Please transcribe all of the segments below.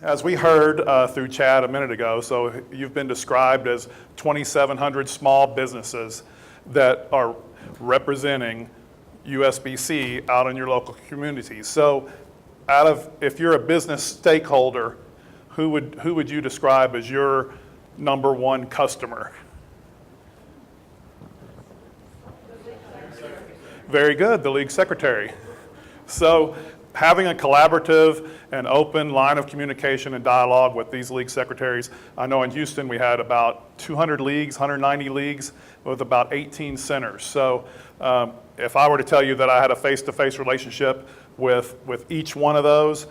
As we heard through Chad a minute ago, so you've been described as 2,700 small businesses that are representing USBC out in your local communities. So if you're a business stakeholder, who would you describe as your number one customer? Very good, the League Secretary. So having a collaborative and open line of communication and dialogue with these League Secretaries. I know in Houston we had about 200 leagues, 190 leagues with about 18 centers. So if I were to tell you that I had a face-to-face relationship with each one of those,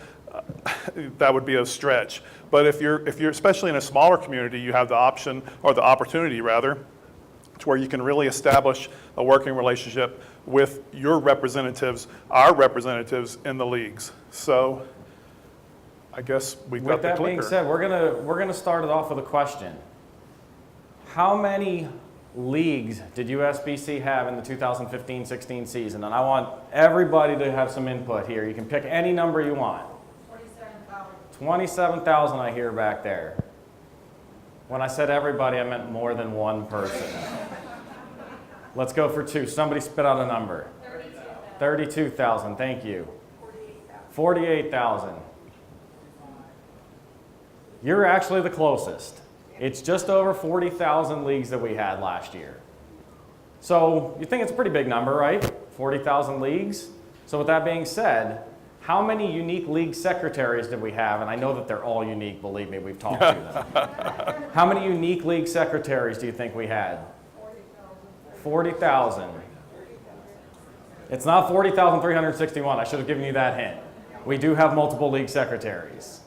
that would be a stretch. But if you're especially in a smaller community, you have the option, or the opportunity rather, to where you can really establish a working relationship with your representatives, our representatives in the leagues. So I guess we've got the clicker. With that being said, we're gonna start it off with a question. How many leagues did USBC have in the 2015-16 season? And I want everybody to have some input here. You can pick any number you want. 27,000. 27,000 I hear back there. When I said everybody, I meant more than one person. Let's go for two. Somebody spit out a number. 32,000, thank you. 48,000. You're actually the closest. It's just over 40,000 leagues that we had last year. So you think it's a pretty big number, right? 40,000 leagues. So with that being said, how many unique league secretaries did we have? And I know that they're all unique, believe me, we've talked to them. How many unique league secretaries do you think we had? 40,000. It's not 40,361. I should have given you that hint. We do have multiple league secretaries.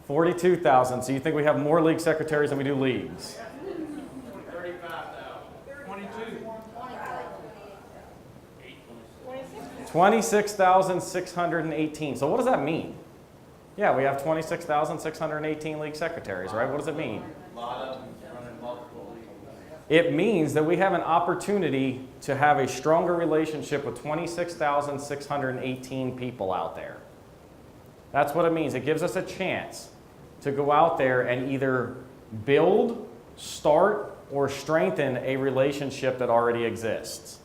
42,000. So you think we have more league secretaries than we do leagues? 26,618. So what does that mean? Yeah, we have 26,618 league secretaries, right? What does it mean? It means that we have an opportunity to have a stronger relationship with 26,618 people out there. That's what it means. It gives us a chance to go out there and either build, start, or strengthen a relationship that already exists.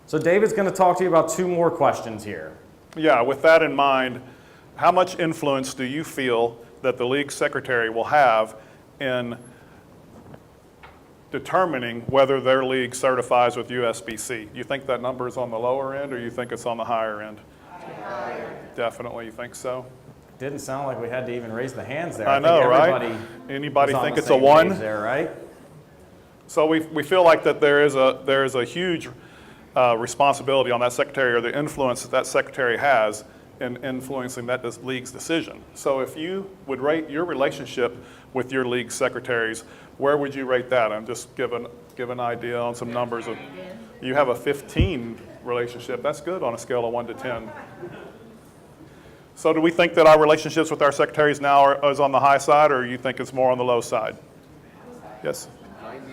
So David's going to talk to you about two more questions here. Yeah, with that in mind, how much influence do you feel that the league secretary will have in determining whether their league certifies with USBC? Do you think that number is on the lower end, or you think it's on the higher end? Higher. Definitely, you think so? Didn't sound like we had to even raise the hands there. I know, right? Anybody think it's a one? There, right? So we feel like that there is a huge responsibility on that secretary, or the influence that secretary has in influencing that league's decision. So if you would rate your relationship with your league secretaries, where would you rate that? I'm just give an idea on some numbers. You have a 15 relationship. That's good on a scale of 1 to 10. So do we think that our relationships with our secretaries now is on the high side, or you think it's more on the low side? Yes? 90% of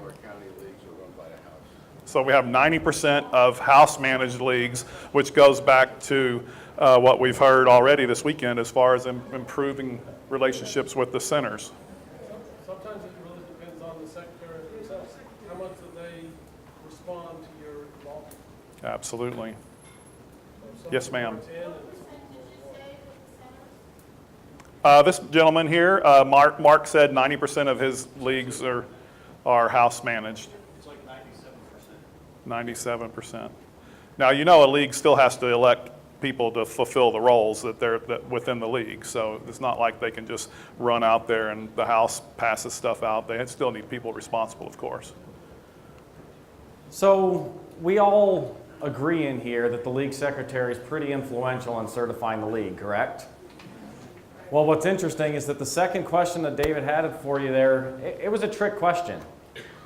our county leagues are run by a house. So we have 90% of house-managed leagues, which goes back to what we've heard already this weekend as far as improving relationships with the centers. Sometimes it really depends on the secretary themselves. How much do they respond to your involvement? Absolutely. So Yes, ma'am. and This gentleman here, Mark said 90% of his leagues are house-managed. It's like 97%. 97%. Now, you know a league still has to elect people to fulfill the roles that within the league. So it's not like they can just run out there and the house passes stuff out. They still need people responsible, of course. So we all agree in here that the league secretary is pretty influential in certifying the league, correct? Well, what's interesting is that the second question that David had for you there, it was a trick question.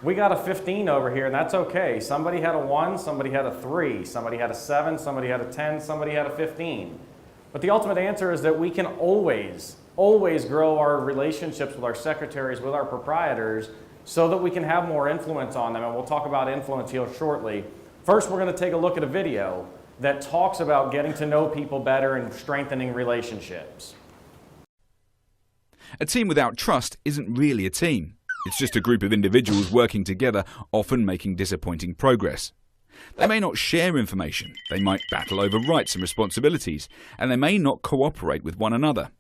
We got a 15 over here, and that's okay. Somebody had a 1, somebody had a 3, somebody had a 7, somebody had a 10, somebody had a 15. But the ultimate answer is that we can always grow our relationships with our secretaries, with our proprietors, so that we can have more influence on them. And we'll talk about influence here shortly. First, we're going to take a look at a video. that talks about getting to know people better and strengthening relationships. A team without trust isn't really a team. It's just a group of individuals working together, often making disappointing progress. They may not share information, they might battle over rights and responsibilities, and they may not cooperate with one another.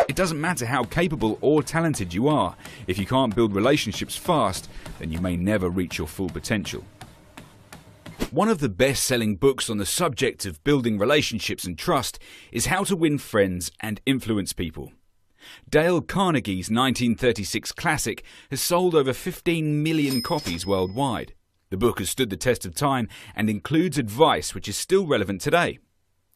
It doesn't matter how capable or talented you are. If you can't build relationships fast, then you may never reach your full potential. One of the best-selling books on the subject of building relationships and trust is How to Win Friends and Influence People. Dale Carnegie's 1936 classic has sold over 15 million copies worldwide. The book has stood the test of time and includes advice which is still relevant today.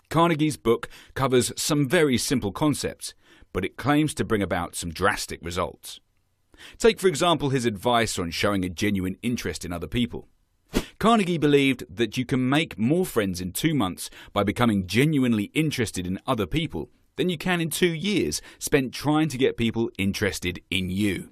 Carnegie's book covers some very simple concepts, but it claims to bring about some drastic results. Take, for example, his advice on showing a genuine interest in other people. Carnegie believed that you can make more friends in 2 months by becoming genuinely interested in other people than you can in 2 years spent trying to get people interested in you.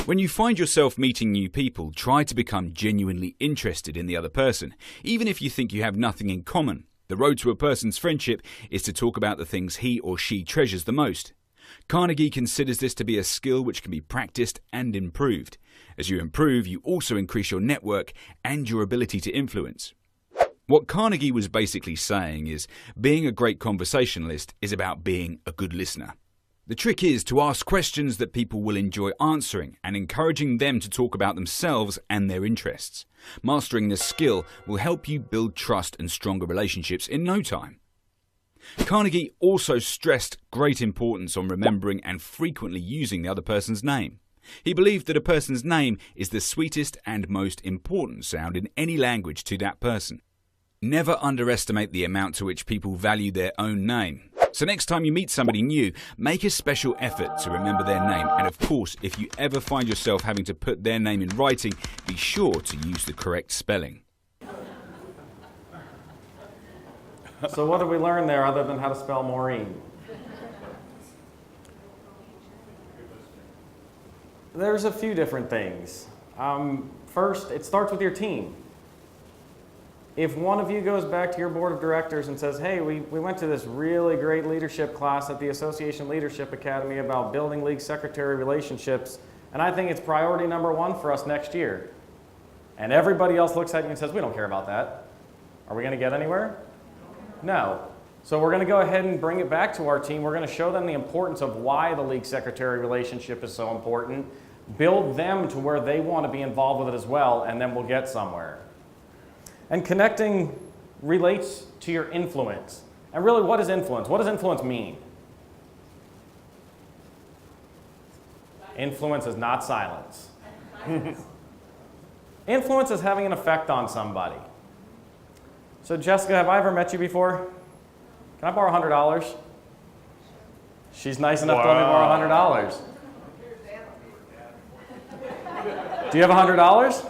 When you find yourself meeting new people, try to become genuinely interested in the other person, even if you think you have nothing in common. The road to a person's friendship is to talk about the things he or she treasures the most. Carnegie considers this to be a skill which can be practiced and improved. As you improve, you also increase your network and your ability to influence. What Carnegie was basically saying is being a great conversationalist is about being a good listener. The trick is to ask questions that people will enjoy answering and encouraging them to talk about themselves and their interests. Mastering this skill will help you build trust and stronger relationships in no time. Carnegie also stressed great importance on remembering and frequently using the other person's name. He believed that a person's name is the sweetest and most important sound in any language to that person. Never underestimate the amount to which people value their own name. So next time you meet somebody new, make a special effort to remember their name. And of course, if you ever find yourself having to put their name in writing, be sure to use the correct spelling. So what did we learn there other than how to spell Maureen? There's a few different things. First, it starts with your team. If one of you goes back to your board of directors and says, hey, we went to this really great leadership class at the Association Leadership Academy about building league secretary relationships, and I think it's priority number 1 for us next year. And everybody else looks at you and says, we don't care about that. Are we going to get anywhere? No. So we're going to go ahead and bring it back to our team. We're going to show them the importance of why the league secretary relationship is so important, build them to where they want to be involved with it as well, and then we'll get somewhere. And connecting relates to your influence. And really, what is influence? What does influence mean? Influence is not silence. Influence is having an effect on somebody. So Jessica, have I ever met you before? Can I borrow $100? She's nice enough to let me borrow $100. Do you have $100?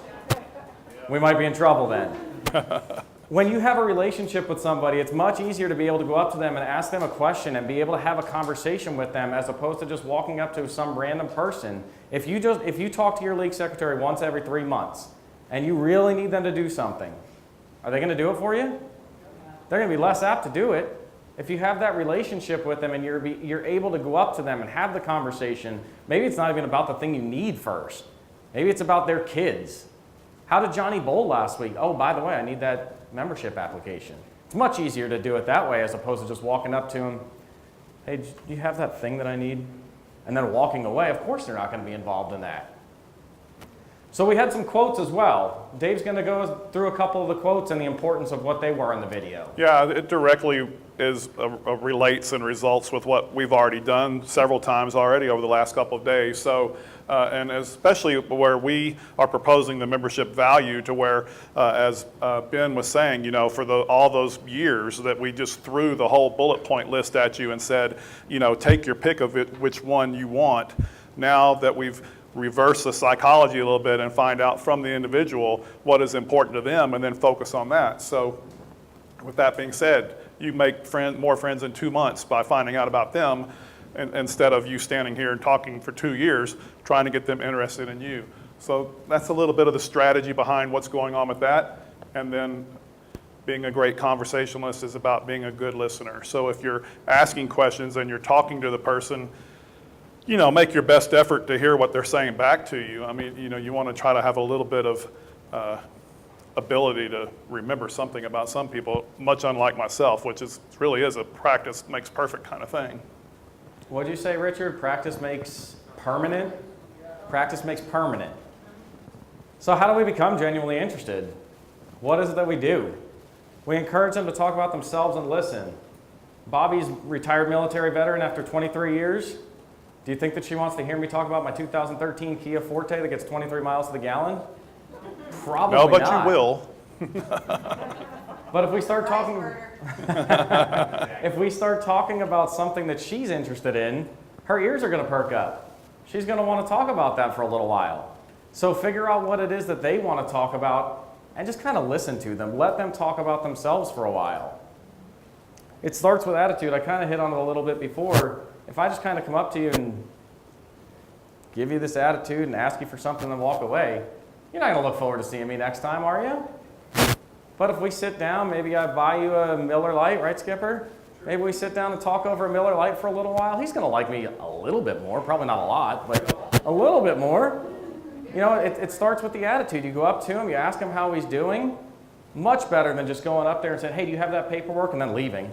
We might be in trouble then. When you have a relationship with somebody, it's much easier to be able to go up to them and ask them a question and be able to have a conversation with them as opposed to just walking up to some random person. If you talk to your league secretary once every 3 months and you really need them to do something, are they going to do it for you? They're going to be less apt to do it. If you have that relationship with them and you're able to go up to them and have the conversation, maybe it's not even about the thing you need first. Maybe it's about their kids. How did Johnny bowl last week? Oh, by the way, I need that membership application. It's much easier to do it that way as opposed to just walking up to him, hey, do you have that thing that I need? And then walking away. Of course they're not going to be involved in that. So we had some quotes as well. Dave's going to go through a couple of the quotes and the importance of what they were in the video. Yeah, it directly relates and results with what we've already done several times already over the last couple of days. So, and especially where we are proposing the membership value to where, as Ben was saying, you know, for all those years that we just threw the whole bullet point list at you and said, you know, take your pick of it, which one you want. Now that we've reverse the psychology a little bit and find out from the individual what is important to them and then focus on that. So with that being said, you make more friends in 2 months by finding out about them instead of you standing here and talking for 2 years trying to get them interested in you. So that's a little bit of the strategy behind what's going on with that. And then being a great conversationalist is about being a good listener. So if you're asking questions and you're talking to the person, make your best effort to hear what they're saying back to you. I mean, you want to try to have a little bit of ability to remember something about some people, much unlike myself, which really is a practice makes perfect kind of thing. What'd you say, Richard? Practice makes permanent? Practice makes permanent. So how do we become genuinely interested? What is it that we do? We encourage them to talk about themselves and listen. Bobby's retired military veteran after 23 years. Do you think that she wants to hear me talk about my 2013 Kia Forte that gets 23 miles to the gallon? Probably No, but not. you will. But if we start talking, about something that she's interested in, her ears are going to perk up. She's going to want to talk about that for a little while. So figure out what it is that they want to talk about and just kind of listen to them. Let them talk about themselves for a while. It starts with attitude. I kind of hit on it a little bit before. If I just kind of come up to you and give you this attitude and ask you for something and walk away, you're not going to look forward to seeing me next time, are you? But if we sit down, maybe I buy you a Miller Lite, right, Skipper? Maybe we sit down and talk over a Miller Lite for a little while. He's going to like me a little bit more, probably not a lot, but a little bit more. It starts with the attitude. You go up to him, you ask him how he's doing. Much better than just going up there and saying, hey, do you have that paperwork, and then leaving.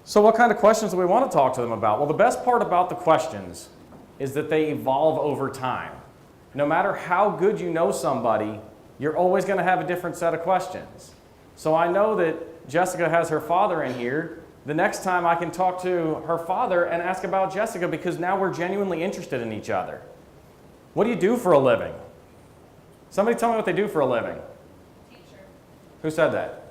So what kind of questions do we want to talk to them about? Well, the best part about the questions is that they evolve over time. No matter how good you know somebody, you're always going to have a different set of questions. So I know that Jessica has her father in here. The next time I can talk to her father and ask about Jessica because now we're genuinely interested in each other. What do you do for a living? Somebody tell me what they do for a living. Teacher. Who said that?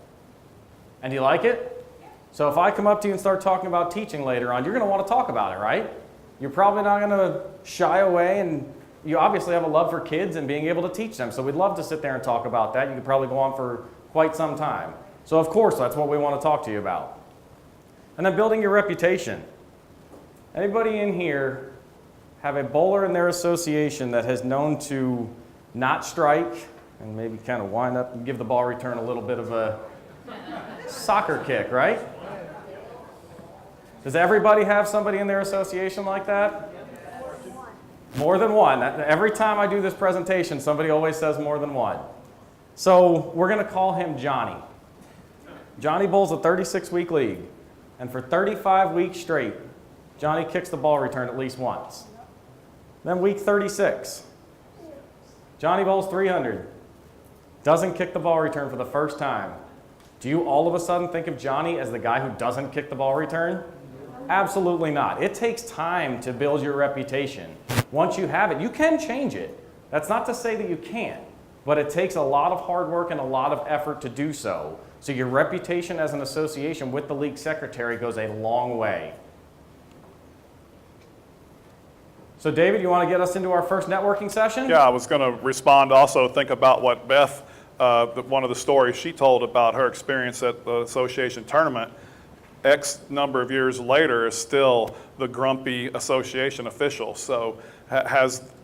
And do you like it? Yeah. So if I come up to you and start talking about teaching later on, you're going to want to talk about it, right? You're probably not going to shy away, and you obviously have a love for kids and being able to teach them. So we'd love to sit there and talk about that. You could probably go on for quite some time. So of course, that's what we want to talk to you about. And then building your reputation. Anybody in here have a bowler in their association that has known to not strike and maybe kind of wind up and give the ball return a little bit of a soccer kick, right? Does everybody have somebody in their association like that? More than one. Every time I do this presentation, somebody always says more than one. So we're going to call him Johnny. Johnny bowls a 36-week league. And for 35 weeks straight, Johnny kicks the ball return at least once. Then week 36, Johnny bowls 300, doesn't kick the ball return for the first time. Do you all of a sudden think of Johnny as the guy who doesn't kick the ball return? Absolutely not. It takes time to build your reputation. Once you have it, you can change it. That's not to say that you can't, but it takes a lot of hard work and a lot of effort to do so. So your reputation as an association with the league secretary goes a long way. So David, you want to get us into our first networking session? Yeah, I was going to respond also, think about what Beth, one of the stories she told about her experience at the association tournament. X number of years later is still the grumpy association official. So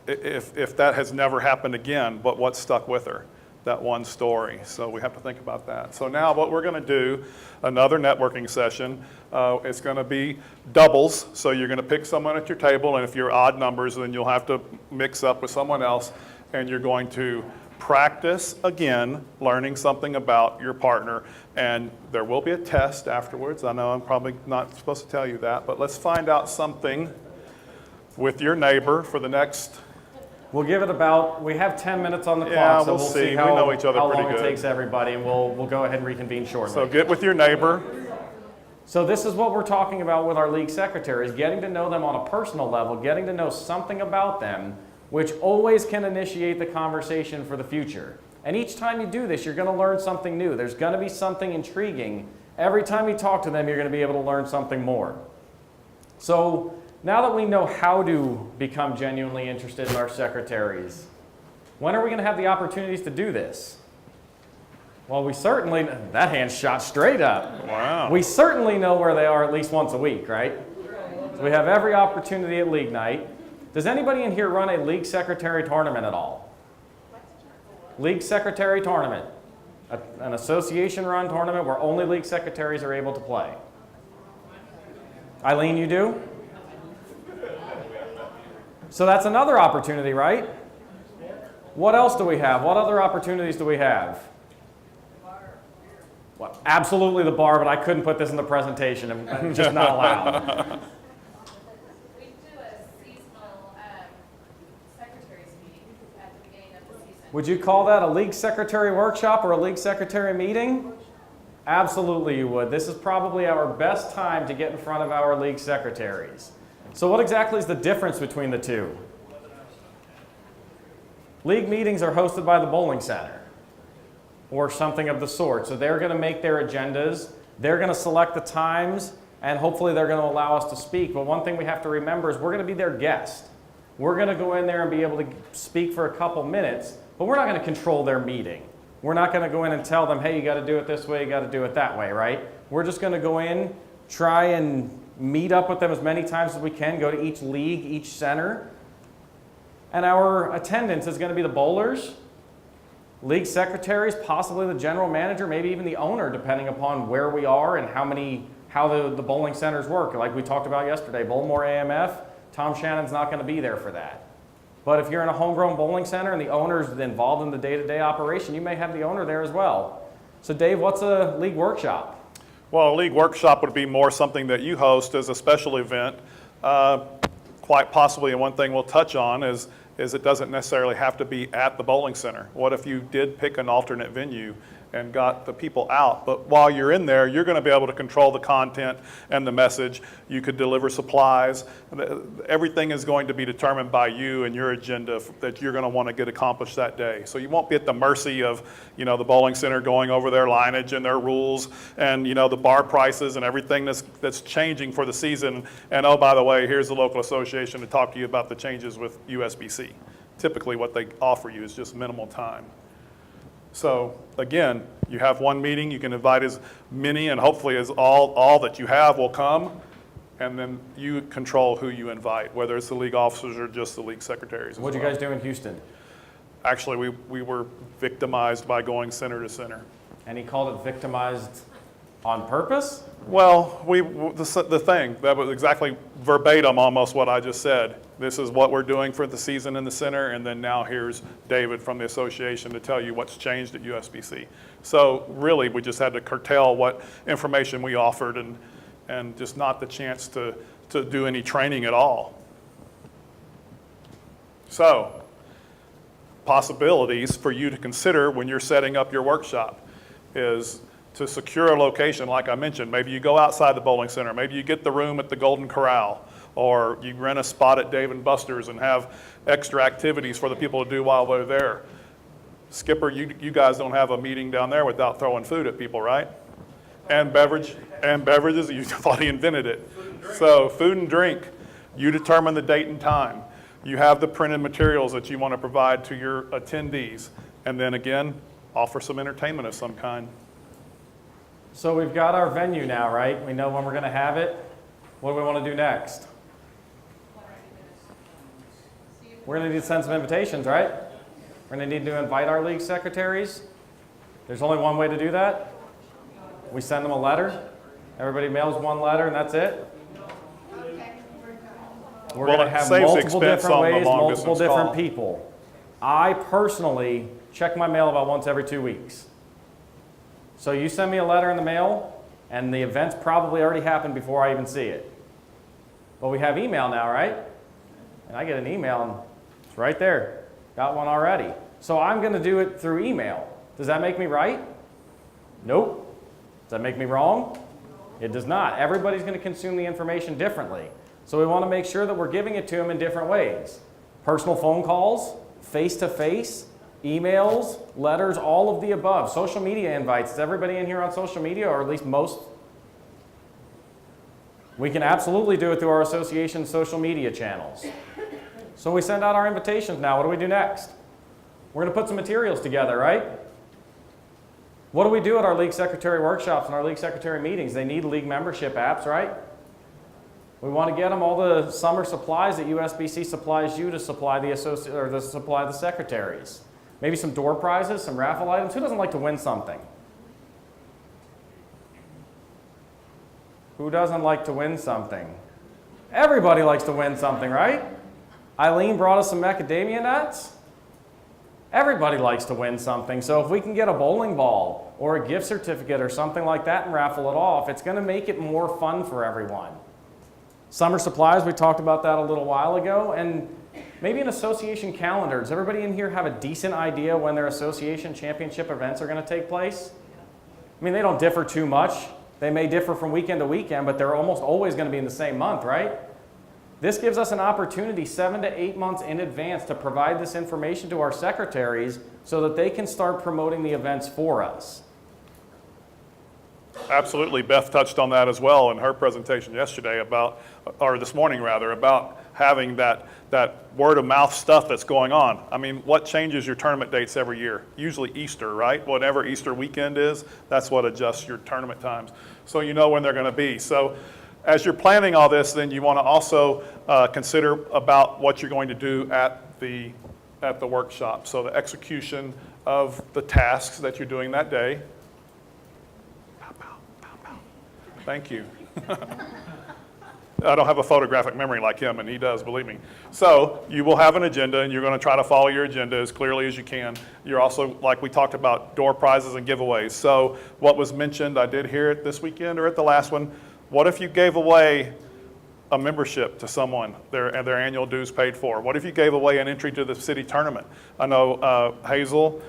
if that has never happened again, but what stuck with her? That one story. So we have to think about that. So now what we're going to do, another networking session. It's going to be doubles. So you're going to pick someone at your table, and if you're odd numbers, then you'll have to mix up with someone else, and you're going to practice again learning something about your partner. And there will be a test afterwards. I know I'm probably not supposed to tell you that, but let's find out something with your neighbor for the next. We'll give it we have 10 minutes on the clock, Yeah, so we'll we'll see. see how We know each other long pretty it good. takes everybody, and we'll go ahead and reconvene shortly. So get with your neighbor. So this is what we're talking about with our league secretaries, getting to know them on a personal level, getting to know something about them, which always can initiate the conversation for the future. And each time you do this, you're going to learn something new. There's going to be something intriguing. Every time you talk to them, you're going to be able to learn something more. So now that we know how to become genuinely interested in our secretaries, when are we going to have the opportunities to do this? Well, that hand shot straight up. Wow. We certainly know where they are at least once a week, right? So we have every opportunity at league night. Does anybody in here run a league secretary tournament at all? League secretary tournament. An association-run tournament where only league secretaries are able to play. Eileen, you do? So that's another opportunity, right? What else do we have? What other opportunities do we have? Well, absolutely the bar, but I couldn't put this in the presentation. I'm just not allowed. We do a seasonal secretaries meeting at the beginning of the season. Would you call that a league secretary workshop or a league secretary meeting? Absolutely you would. This is probably our best time to get in front of our league secretaries. So what exactly is the difference between the two? League meetings are hosted by the bowling center or something of the sort. So they're going to make their agendas, they're going to select the times, and hopefully they're going to allow us to speak. But one thing we have to remember is we're going to be their guest. We're going to go in there and be able to speak for a couple minutes, but we're not going to control their meeting. We're not going to go in and tell them, hey, you got to do it this way, you got to do it that way, right? We're just going to go in, try and meet up with them as many times as we can, go to each league, each center. And our attendance is going to be the bowlers, league secretaries, possibly the general manager, maybe even the owner, depending upon where we are and how the bowling centers work. Like we talked about yesterday, Bowlmore AMF, Tom Shannon's not going to be there for that. But if you're in a homegrown bowling center and the owner's involved in the day-to-day operation, you may have the owner there as well. So Dave, what's a league workshop? Well, a league workshop would be more something that you host as a special event. Quite possibly, and one thing we'll touch on is it doesn't necessarily have to be at the bowling center. What if you did pick an alternate venue and got the people out? But while you're in there, you're going to be able to control the content and the message. You could deliver supplies. Everything is going to be determined by you and your agenda that you're going to want to get accomplished that day. So you won't be at the mercy of, the bowling center going over their lineage and their rules and, the bar prices and everything that's changing for the season. And oh, by the way, here's the local association to talk to you about the changes with USBC. Typically what they offer you is just minimal time. So again, you have one meeting, you can invite as many and hopefully as all that you have will come, and then you control who you invite, whether it's the league officers or just the league secretaries. What'd you guys do in Houston? Actually, we were victimized by going center to center. And he called it victimized on purpose? Well, the thing, that was exactly verbatim almost what I just said. This is what we're doing for the season in the center, and then now here's David from the association to tell you what's changed at USBC. So really, we just had to curtail what information we offered and just not the chance to do any training at all. So, possibilities for you to consider when you're setting up your workshop is to secure a location, like I mentioned. Maybe you go outside the bowling center. Maybe you get the room at the Golden Corral, or you rent a spot at Dave & Buster's and have extra activities for the people to do while they're there. Skipper, you guys don't have a meeting down there without throwing food at people, right? And beverages, you thought he invented it. So food and drink, you determine the date and time. You have the printed materials that you want to provide to your attendees. And then again, offer some entertainment of some kind. So we've got our venue now, right? We know when we're going to have it. What do we want to do next? We're going to need to send some invitations, right? We're going to need to invite our league secretaries. There's only one way to do that. We send them a letter. Everybody mails one letter and that's it. We're going to have multiple different ways, multiple different people. I personally check my mail about once every 2 weeks. So you send me a letter in the mail, and the event's probably already happened before I even see it. But we have email now, right? And I get an email, and it's right there. Got one already. So I'm going to do it through email. Does that make me right? Nope. Does that make me wrong? It does not. Everybody's going to consume the information differently. So we want to make sure that we're giving it to them in different ways. Personal phone calls, face-to-face, emails, letters, all of the above. Social media invites. Is everybody in here on social media, or at least most? We can absolutely do it through our association's social media channels. So we send out our invitations now. What do we do next? We're going to put some materials together, right? What do we do at our league secretary workshops and our league secretary meetings? They need league membership apps, right? We want to get them all the summer supplies that USBC supplies you to supply the secretaries. Maybe some door prizes, some raffle items. Who doesn't like to win something? Who doesn't like to win something? Everybody likes to win something, right? Eileen brought us some macadamia nuts. Everybody likes to win something. So if we can get a bowling ball or a gift certificate or something like that and raffle it off, it's going to make it more fun for everyone. Summer supplies, we talked about that a little while ago. And maybe an association calendar. Does everybody in here have a decent idea when their association championship events are going to take place? I mean, they don't differ too much. They may differ from weekend to weekend, but they're almost always going to be in the same month, right? This gives us an opportunity 7 to 8 months in advance to provide this information to our secretaries so that they can start promoting the events for us. Absolutely. Beth touched on that as well in her presentation yesterday about, or this morning rather, about having that word of mouth stuff that's going on. I mean, what changes your tournament dates every year? Usually Easter, right? Whatever Easter weekend is, that's what adjusts your tournament times. So you know when they're going to be. So as you're planning all this, then you want to also consider about what you're going to do at the workshop. So the execution of the tasks that you're doing that day. Pow, pow, pow, pow. Thank you. I don't have a photographic memory like him, and he does, believe me. So you will have an agenda, and you're going to try to follow your agenda as clearly as you can. You're also, like we talked about, door prizes and giveaways. So what was mentioned, I did hear it this weekend or at the last one, what if you gave away a membership to someone, their annual dues paid for? What if you gave away an entry to the city tournament? I know Hazel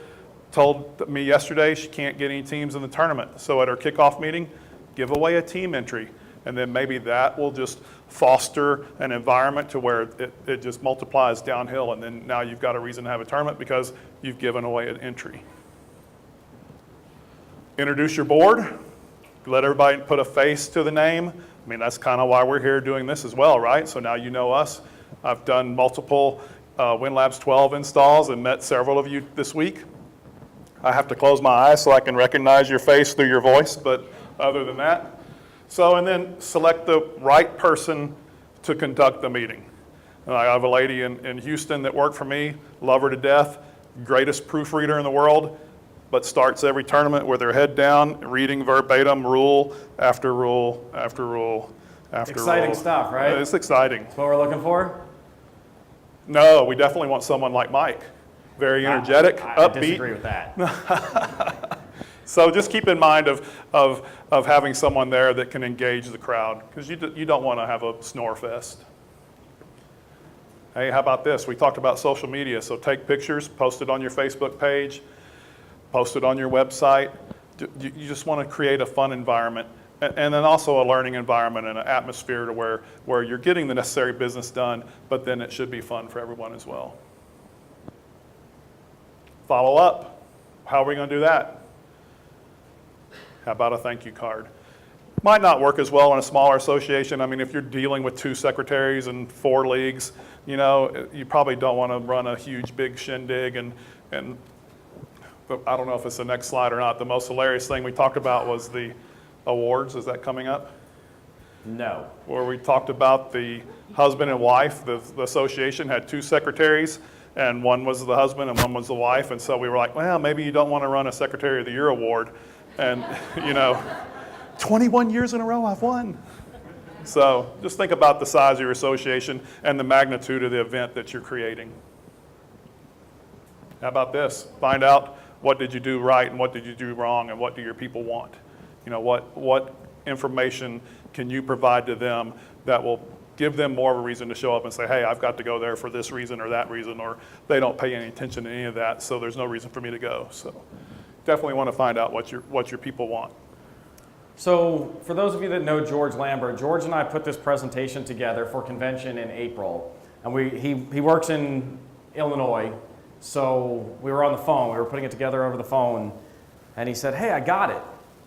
told me yesterday she can't get any teams in the tournament. So at her kickoff meeting, give away a team entry. And then maybe that will just foster an environment to where it just multiplies downhill. And then now you've got a reason to have a tournament because you've given away an entry. Introduce your board. Let everybody put a face to the name. I mean, that's kind of why we're here doing this as well, right? So now you know us. I've done multiple WinLabs 12 installs and met several of you this week. I have to close my eyes so I can recognize your face through your voice, but other than that. So, and then select the right person to conduct the meeting. I have a lady in Houston that worked for me, love her to death, greatest proofreader in the world, but starts every tournament with her head down, reading verbatim rule after rule after rule after rule. Exciting stuff, right? It's exciting. That's what we're looking for? No, we definitely want someone like Mike. Very energetic, I upbeat. disagree with that. So just keep in mind of having someone there that can engage the crowd, because you don't want to have a snore fest. Hey, how about this? We talked about social media, so take pictures, post it on your Facebook page, post it on your website. You just want to create a fun environment, and then also a learning environment and an atmosphere to where you're getting the necessary business done, but then it should be fun for everyone as well. Follow up. How are we going to do that? How about a thank you card? Might not work as well in a smaller association. I mean, if you're dealing with 2 secretaries and 4 leagues, you know, you probably don't want to run a huge big shindig and I don't know if it's the next slide or not. The most hilarious thing we talked about was the awards. Is that coming up? No. Where we talked about the husband and wife. The association had 2 secretaries, and one was the husband and one was the wife. And so we were like, well, maybe you don't want to run a Secretary of the Year award. And, you know, 21 years in a row I've won. So just think about the size of your association and the magnitude of the event that you're creating. How about this? Find out what did you do right and what did you do wrong and what do your people want. You know, what information can you provide to them that will give them more of a reason to show up and say, hey, I've got to go there for this reason or that reason, or they don't pay any attention to any of that, so there's no reason for me to go. So definitely want to find out what your people want. So for those of you that know George Lambert, George and I put this presentation together for convention in April. And he works in Illinois, so we were on the phone. We were putting it together over the phone. And he said, hey, I got it.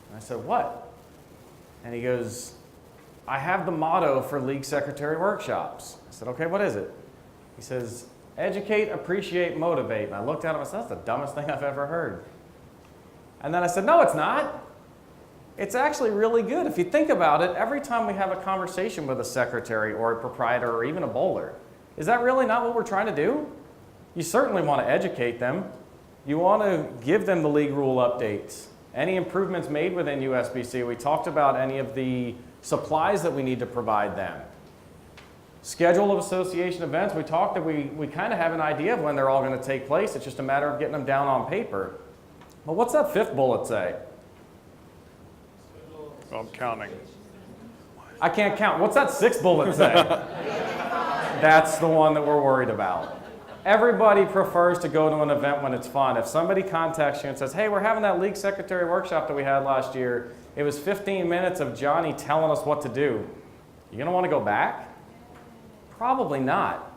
And I said, what? And he goes, I have the motto for League Secretary workshops. I said, okay, what is it? He says, educate, appreciate, motivate. And I looked at him and said, that's the dumbest thing I've ever heard. And then I said, no, it's not. It's actually really good. If you think about it, every time we have a conversation with a secretary or a proprietor or even a bowler, is that really not what we're trying to do? You certainly want to educate them. You want to give them the league rule updates. Any improvements made within USBC. We talked about any of the supplies that we need to provide them. Schedule of association events. We talked that we kind of have an idea of when they're all going to take place. It's just a matter of getting them down on paper. But what's that fifth bullet say? I'm counting. I can't count. What's that sixth bullet say? That's the one that we're worried about. Everybody prefers to go to an event when it's fun. If somebody contacts you and says, hey, we're having that league secretary workshop that we had last year. It was 15 minutes of Johnny telling us what to do. You gonna want to go back? Probably not.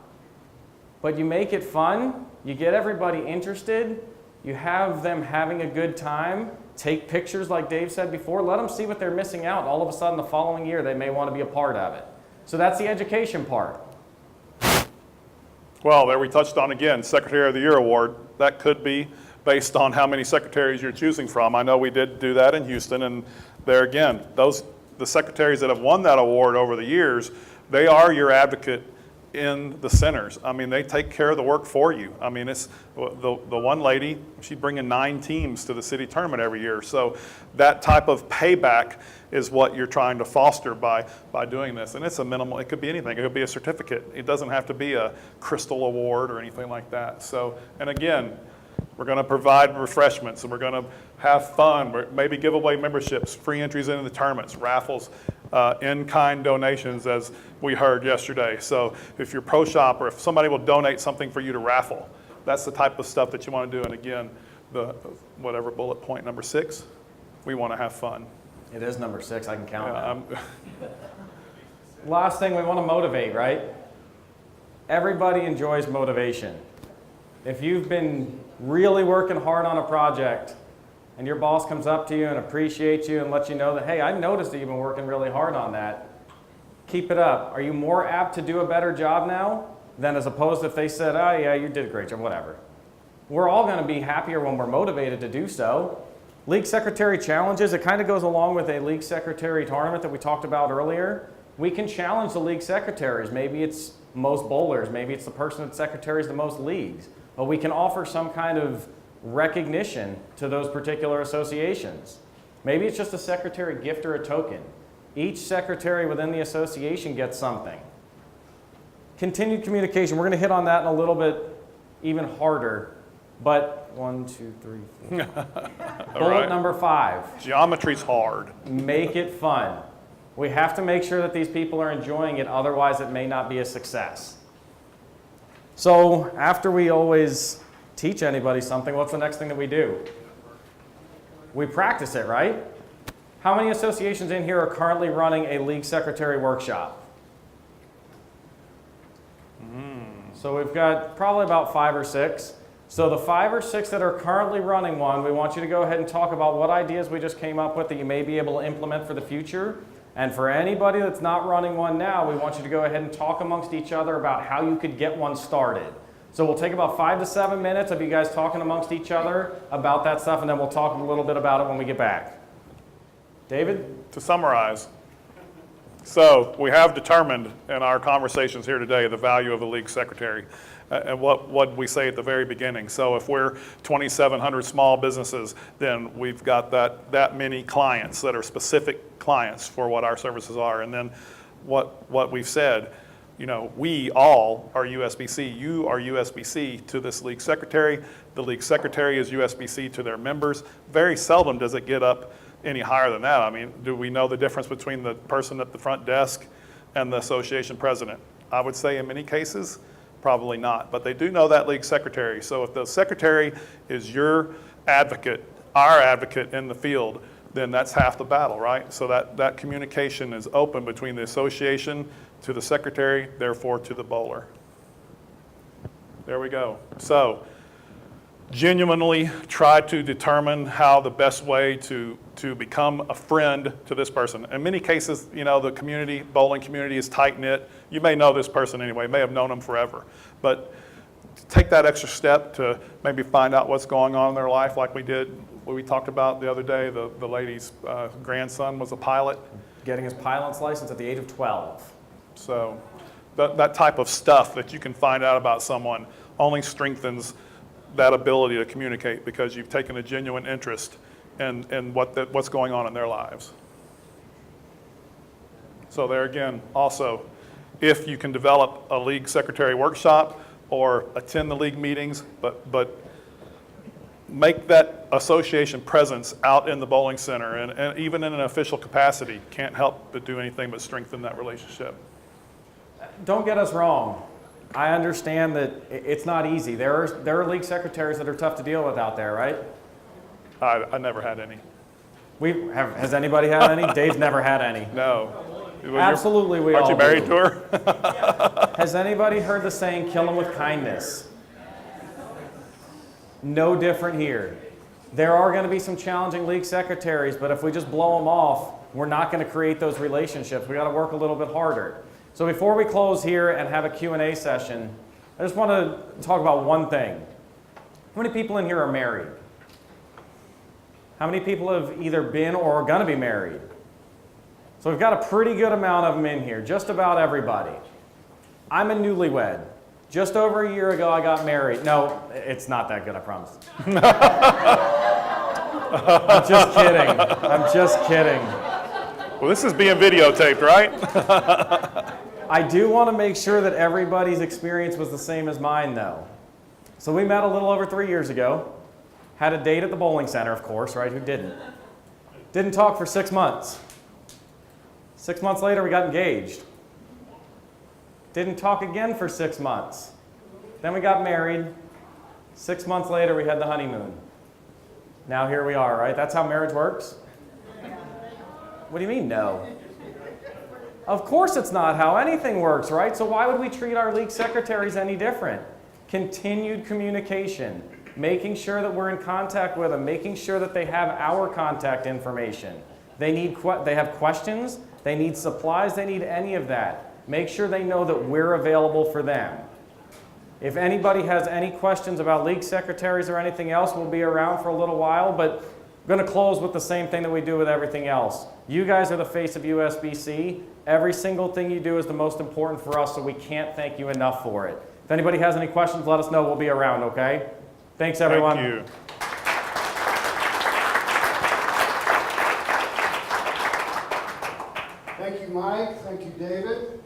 But you make it fun, you get everybody interested, you have them having a good time, take pictures like Dave said before, let them see what they're missing out. All of a sudden the following year they may want to be a part of it. So that's the education part. Well, there we touched on again, Secretary of the Year award. That could be based on how many secretaries you're choosing from. I know we did do that in Houston, and there again, the secretaries that have won that award over the years, they are your advocate in the centers. I mean, they take care of the work for you. I mean, it's the one lady, she's bringing 9 teams to the city tournament every year. So that type of payback is what you're trying to foster by doing this. And it's a minimal, it could be anything. It could be a certificate. It doesn't have to be a crystal award or anything like that. So, and again, we're going to provide refreshments and we're going to have fun. Maybe give away memberships, free entries into the tournaments, raffles, in-kind donations as we heard yesterday. So if you're pro shop or if somebody will donate something for you to raffle, that's the type of stuff that you want to do. And again, the whatever bullet point number 6, we want to have fun. It is number 6, I can count Yeah, now. Last thing, we want to motivate, right? Everybody enjoys motivation. If you've been really working hard on a project and your boss comes up to you and appreciates you and lets you know that, hey, I noticed that you've been working really hard on that, keep it up. Are you more apt to do a better job now than as opposed to if they said, oh yeah, you did a great job, whatever. We're all going to be happier when we're motivated to do so. League Secretary challenges, it kind of goes along with a League Secretary tournament that we talked about earlier. We can challenge the League Secretaries. Maybe it's most bowlers, maybe it's the person that secretaries the most leagues. But we can offer some kind of recognition to those particular associations. Maybe it's just a secretary gift or a token. Each secretary within the association gets something. Continued communication, we're going to hit on that in a little bit even harder. But 1, 2, 3, 4. Bullet right. number 5. geometry's hard. Make it fun. We have to make sure that these people are enjoying it, otherwise it may not be a success. So after we always teach anybody something, what's the next thing that we do? We practice it, right? How many associations in here are currently running a League Secretary workshop? So we've got probably about 5 or 6. So the 5 or 6 that are currently running one, we want you to go ahead and talk about what ideas we just came up with that you may be able to implement for the future. And for anybody that's not running one now, we want you to go ahead and talk amongst each other about how you could get one started. So we'll take about 5 to 7 minutes of you guys talking amongst each other about that stuff, and then we'll talk a little bit about it when we get back. David? To summarize, so we have determined in our conversations here today the value of a league secretary. And what we say at the very beginning. So if we're 2,700 small businesses, then we've got that many clients that are specific clients for what our services are. And then what we've said, you know, we all are USBC. You are USBC to this league secretary. The league secretary is USBC to their members. Very seldom does it get up any higher than that. I mean, do we know the difference between the person at the front desk and the association president? I would say in many cases, probably not, but they do know that league secretary. So if the secretary is your advocate, our advocate in the field, then that's half the battle, right? So that communication is open between the association to the secretary, therefore to the bowler. There we go. So genuinely try to determine how the best way to become a friend to this person. In many cases, you know, the bowling community is tight-knit. You may know this person anyway, may have known them forever. But take that extra step to maybe find out what's going on in their life, like we talked about the other day. The lady's grandson was a pilot. Getting his pilot's license at the age of 12. So that type of stuff that you can find out about someone only strengthens that ability to communicate because you've taken a genuine interest in what's going on in their lives. So there again, also, if you can develop a league secretary workshop or attend the league meetings, but make that association presence out in the bowling center and even in an official capacity, can't help but do anything but strengthen that relationship. Don't get us wrong. I understand that it's not easy. There are league secretaries that are tough to deal with out there, right? I never had any. Has anybody had any? Dave's never had any. No. Well, Absolutely, we aren't all you married do. to her? Has anybody heard the saying, kill them with kindness? No different here. There are going to be some challenging league secretaries, but if we just blow them off, we're not going to create those relationships. We got to work a little bit harder. So before we close here and have a Q&A session, I just want to talk about one thing. How many people in here are married? How many people have either been or are going to be married? So we've got a pretty good amount of them in here, just about everybody. I'm a newlywed. Just over a year ago, I got married. No, it's not that good, I promise. I'm just kidding. I'm just kidding. Well, this is being videotaped, right? I do want to make sure that everybody's experience was the same as mine, though. So we met a little over 3 years ago. Had a date at the bowling center, of course, right? Who didn't? Didn't talk for 6 months. 6 months later, we got engaged. Didn't talk again for 6 months. Then we got married. 6 months later, we had the honeymoon. Now here we are, right? That's how marriage works? What do you mean, no? Of course it's not how anything works, right? So why would we treat our league secretaries any different? Continued communication, making sure that we're in contact with them, making sure that they have our contact information. They have questions, they need supplies, they need any of that. Make sure they know that we're available for them. If anybody has any questions about league secretaries or anything else, we'll be around for a little while, but I'm going to close with the same thing that we do with everything else. You guys are the face of USBC. Every single thing you do is the most important for us, so we can't thank you enough for it. If anybody has any questions, let us know. We'll be around, okay? Thanks, everyone. Thank you. Thank you, Mike. Thank you, David.